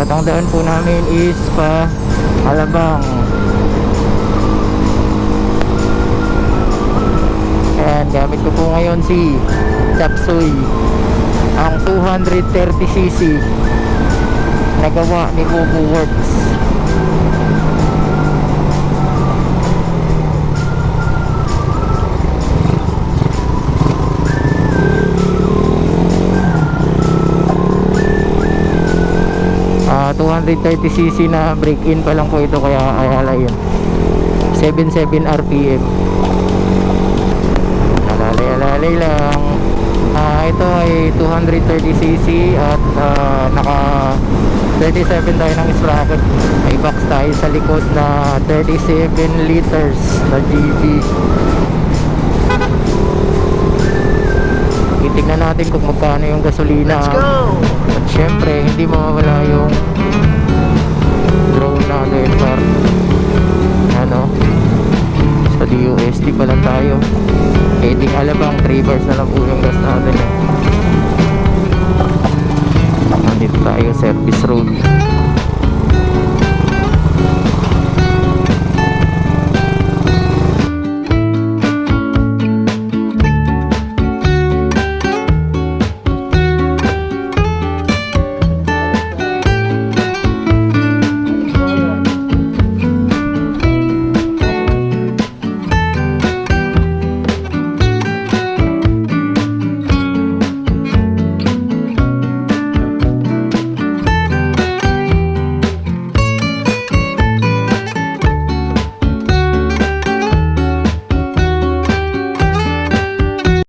At ang daan po namin is pa Alabang. Ayan, gamit ko po ngayon si Chapsuy, ang 230cc nagawa ni Bubu Works. Ah, 230cc na break-in pa lang po ito, kaya ayala yun. 77 RPM. Alalay lang. Ito ay 230cc at naka 37 tayo ng sprocket. May box tayo sa likod na 37 liters na GB. Titignan natin kung magkano yung gasolina. Let's go! At syempre hindi mawawala yung drone natin para ano, sa DUST pa lang tayo. Heading Alabang, 3 bars na lang po yung gas natin. Nandito tayo, service road.